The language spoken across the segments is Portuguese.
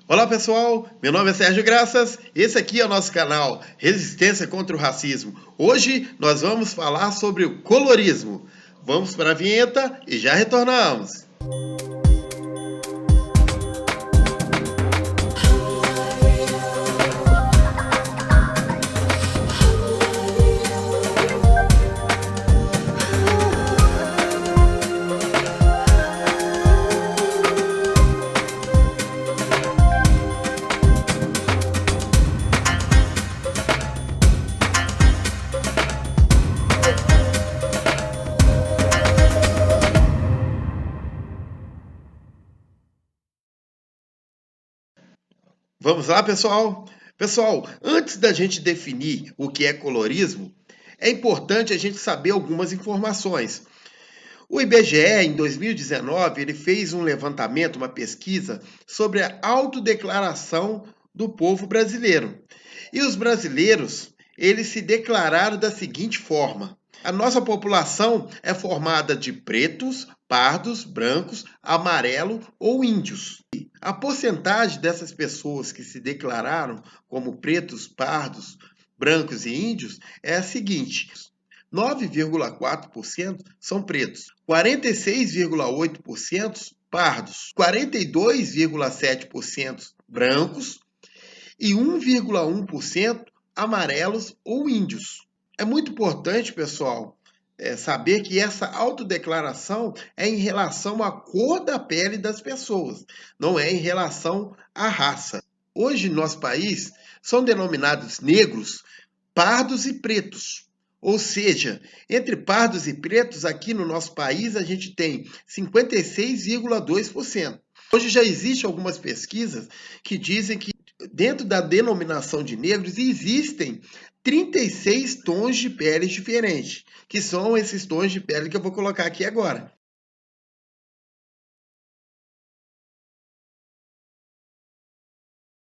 Olá pessoal, meu nome é Sérgio Graças, esse aqui é o nosso canal Resistência contra o Racismo. Hoje nós vamos falar sobre o colorismo. Vamos para a vinheta e já retornamos. Vamos lá, pessoal? Pessoal, antes da gente definir o que é colorismo, é importante a gente saber algumas informações. O IBGE, em 2019, ele fez um levantamento, uma pesquisa sobre a autodeclaração do povo brasileiro. E os brasileiros, eles se declararam da seguinte forma: a nossa população é formada de pretos, pardos, brancos, amarelo ou índios. A porcentagem dessas pessoas que se declararam como pretos, pardos, brancos e índios é a seguinte: 9,4% são pretos, 46,8% pardos, 42,7% brancos e 1,1% amarelos ou índios. É muito importante, pessoal, saber que essa autodeclaração é em relação à cor da pele das pessoas, não é em relação à raça. Hoje, no nosso país, são denominados negros, pardos e pretos. Ou seja, entre pardos e pretos, aqui no nosso país, a gente tem 56,2%. Hoje já existem algumas pesquisas que dizem que dentro da denominação de negros existem 36 tons de pele diferentes, que são esses tons de pele que eu vou colocar aqui agora.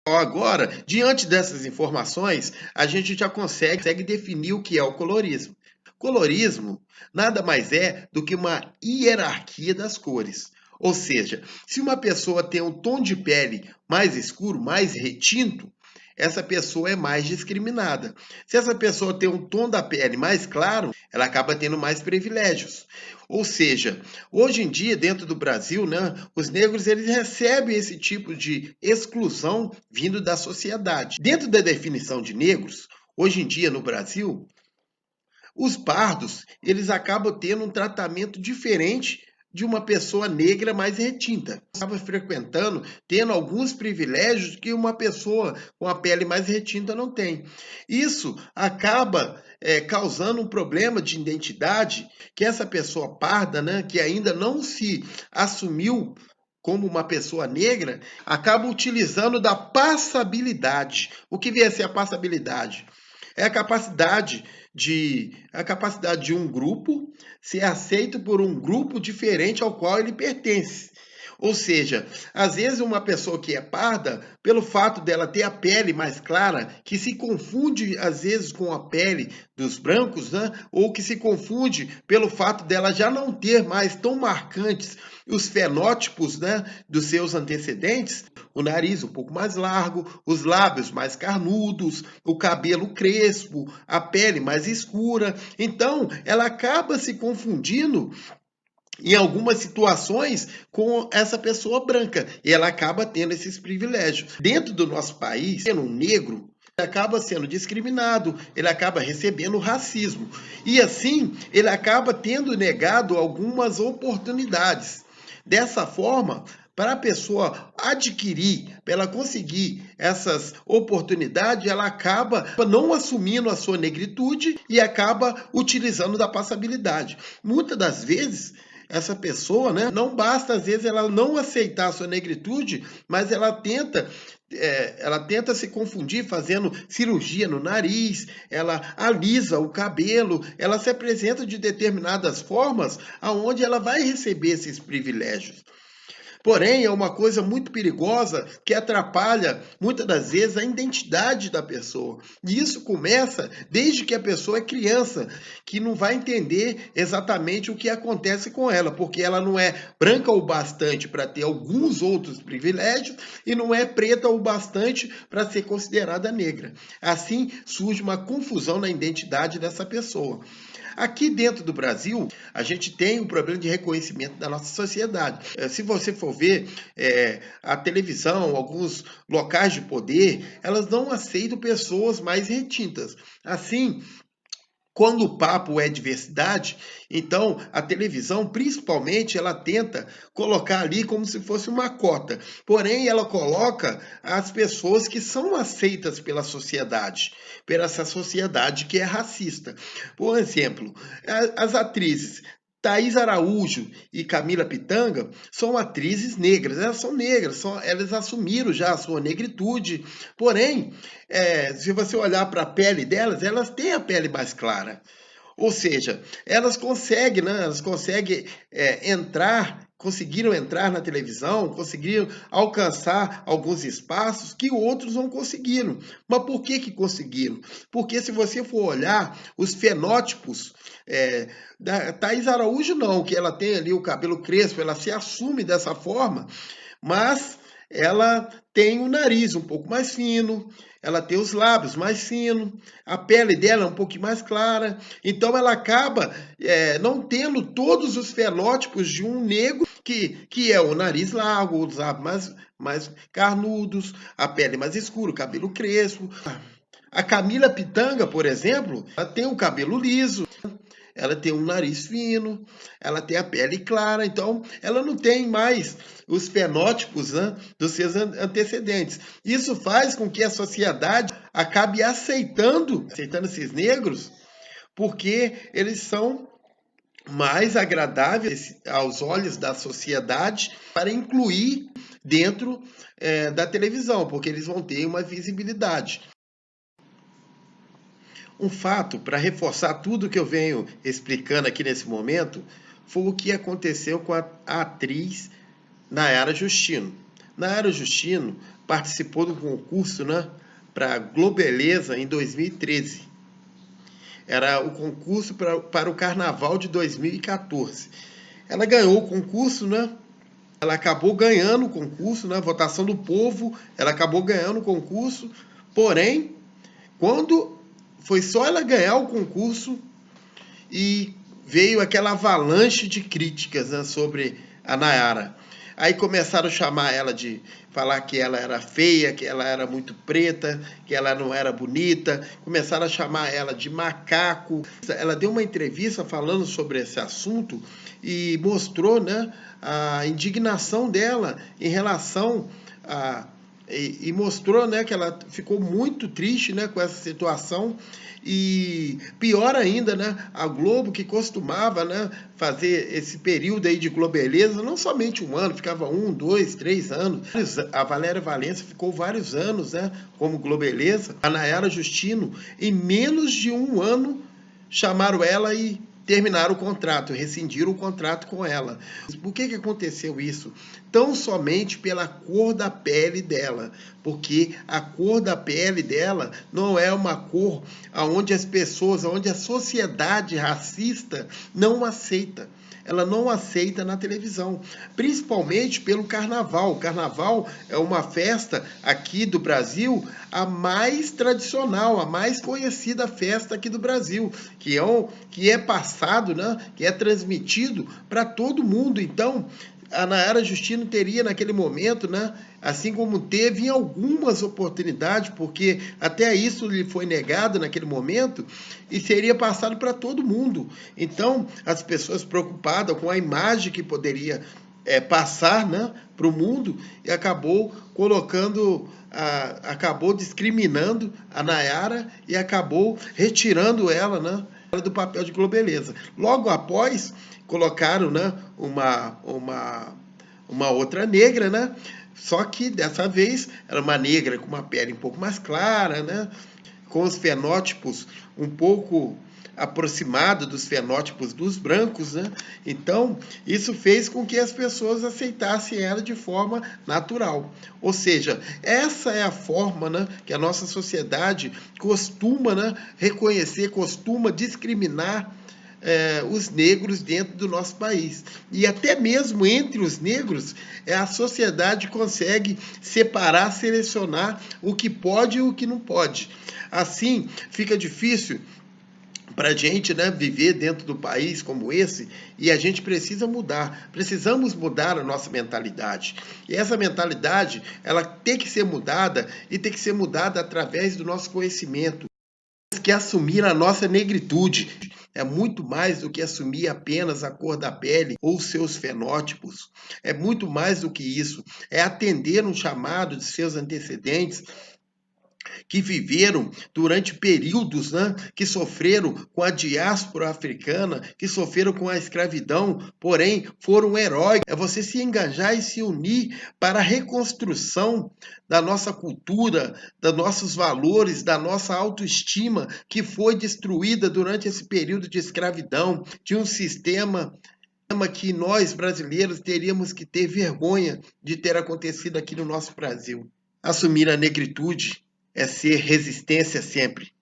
Agora, diante dessas informações, a gente já consegue definir o que é o colorismo. Colorismo nada mais é do que uma hierarquia das cores. Ou seja, se uma pessoa tem um tom de pele mais escuro, mais retinto, essa pessoa é mais discriminada. Se essa pessoa tem um tom da pele mais claro, ela acaba tendo mais privilégios. Ou seja, hoje em dia, dentro do Brasil, né, os negros eles recebem esse tipo de exclusão vindo da sociedade. Dentro da definição de negros, hoje em dia no Brasil, os pardos, eles acabam tendo um tratamento diferente de uma pessoa negra mais retinta. Acaba frequentando, tendo alguns privilégios que uma pessoa com a pele mais retinta não tem. Isso acaba causando um problema de identidade que essa pessoa parda, né, que ainda não se assumiu como uma pessoa negra, acaba utilizando da passabilidade. O que vem a ser a passabilidade? É a capacidade de um grupo ser aceito por um grupo diferente ao qual ele pertence. Ou seja, às vezes uma pessoa que é parda, pelo fato dela ter a pele mais clara, que se confunde às vezes com a pele dos brancos, né? Ou que se confunde pelo fato dela já não ter mais tão marcantes os fenótipos, né, dos seus antecedentes, o nariz um pouco mais largo, os lábios mais carnudos, o cabelo crespo, a pele mais escura. Então, ela acaba se confundindo em algumas situações com essa pessoa branca e ela acaba tendo esses privilégios. Dentro do nosso país, sendo um negro, ele acaba sendo discriminado, ele acaba recebendo racismo e assim ele acaba tendo negado algumas oportunidades. Dessa forma, para a pessoa adquirir, para ela conseguir essas oportunidades, ela acaba não assumindo a sua negritude e acaba utilizando da passabilidade. Muitas das vezes, essa pessoa, né, não basta às vezes ela não aceitar a sua negritude, mas ela tenta se confundir fazendo cirurgia no nariz, ela alisa o cabelo, ela se apresenta de determinadas formas aonde ela vai receber esses privilégios. Porém, é uma coisa muito perigosa que atrapalha, muitas das vezes, a identidade da pessoa. E isso começa desde que a pessoa é criança, que não vai entender exatamente o que acontece com ela, porque ela não é branca o bastante para ter alguns outros privilégios e não é preta o bastante para ser considerada negra. Assim, surge uma confusão na identidade dessa pessoa. Aqui dentro do Brasil, a gente tem um problema de reconhecimento da nossa sociedade. Se você for ver a televisão, alguns locais de poder, elas não aceitam pessoas mais retintas. Assim, quando o papo é diversidade, então a televisão, principalmente, ela tenta colocar ali como se fosse uma cota. Porém, ela coloca as pessoas que são aceitas pela sociedade, pela essa sociedade que é racista. Por exemplo, as atrizes Thaís Araújo e Camila Pitanga são atrizes negras, elas são negras, elas assumiram já a sua negritude, porém, se você olhar para a pele delas, elas têm a pele mais clara. Ou seja, elas conseguem, né? Elas conseguem conseguiram entrar na televisão, conseguiram alcançar alguns espaços que outros não conseguiram. Mas por que conseguiram? Porque se você for olhar os fenótipos da Thaís Araújo, não, que ela tem ali o cabelo crespo, ela se assume dessa forma, mas ela tem o nariz um pouco mais fino, ela tem os lábios mais finos, a pele dela é um pouquinho mais clara, então ela acaba não tendo todos os fenótipos de um negro, que é o nariz largo, os lábios mais carnudos, a pele mais escura, o cabelo crespo. A Camila Pitanga, por exemplo, ela tem o cabelo liso, ela tem um nariz fino, ela tem a pele clara, então ela não tem mais os fenótipos, né, dos seus antecedentes. Isso faz com que a sociedade acabe aceitando esses negros, porque eles são mais agradáveis aos olhos da sociedade para incluir dentro da televisão, porque eles vão ter uma visibilidade. Um fato, para reforçar tudo que eu venho explicando aqui nesse momento, foi o que aconteceu com a atriz Nayara Justino. Nayara Justino participou do concurso, né, para Globeleza em 2013. Era o concurso para o Carnaval de 2014. Ela ganhou o concurso, né? Ela acabou ganhando o concurso, né? Votação do povo, ela acabou ganhando o concurso. Porém, quando foi só ela ganhar o concurso e veio aquela avalanche de críticas, né, sobre a Nayara. Aí começaram a chamar ela de falar que ela era feia, que ela era muito preta, que ela não era bonita. Começaram a chamar ela de macaco. Ela deu uma entrevista falando sobre esse assunto e mostrou, né, a indignação dela em relação a e mostrou, né, que ela ficou muito triste, né, com essa situação. E pior ainda, né, a Globo, que costumava, né, fazer esse período aí de Globeleza, não somente um ano, ficava 1, 2, 3 anos. A Valéria Valença ficou vários anos, né, como Globeleza. A Nayara Justino, em menos de um ano, chamaram ela e terminaram o contrato, rescindiram o contrato com ela. Por que aconteceu isso? Tão somente pela cor da pele dela, porque a cor da pele dela não é uma cor onde as pessoas, onde a sociedade racista não aceita. Ela não aceita na televisão, principalmente pelo carnaval. O carnaval é uma festa aqui do Brasil, a mais tradicional, a mais conhecida festa aqui do Brasil, que é passado, né, que é transmitido para todo mundo. Então, a Nayara Justino teria naquele momento, né, assim como teve em algumas oportunidades, porque até isso lhe foi negado naquele momento, e seria passado para todo mundo. Então, as pessoas preocupadas com a imagem que poderia passar, né, para o mundo, e acabou acabou discriminando a Nayara e acabou retirando ela, né, do papel de Globeleza. Logo após, colocaram, né, uma outra negra, né? Só que dessa vez era uma negra com uma pele um pouco mais clara, né? Com os fenótipos um pouco aproximado dos fenótipos dos brancos, né? Então, isso fez com que as pessoas aceitassem ela de forma natural. Ou seja, essa é a forma, né, que a nossa sociedade costuma, né, reconhecer, costuma discriminar os negros dentro do nosso país. E até mesmo entre os negros, a sociedade consegue separar, selecionar o que pode e o que não pode. Assim, fica difícil para a gente, né, viver dentro do país como esse, e a gente precisa mudar, precisamos mudar a nossa mentalidade. E essa mentalidade, ela tem que ser mudada, e tem que ser mudada através do nosso conhecimento. Temos que assumir a nossa negritude. É muito mais do que assumir apenas a cor da pele ou seus fenótipos. É muito mais do que isso. É atender um chamado de seus antecedentes que viveram durante períodos, né, que sofreram com a diáspora africana, que sofreram com a escravidão, porém foram heróis. É você se engajar e se unir para a reconstrução da nossa cultura, dos nossos valores, da nossa autoestima, que foi destruída durante esse período de escravidão, de um sistema que nós brasileiros teríamos que ter vergonha de ter acontecido aqui no nosso Brasil. Assumir a negritude é ser resistência sempre.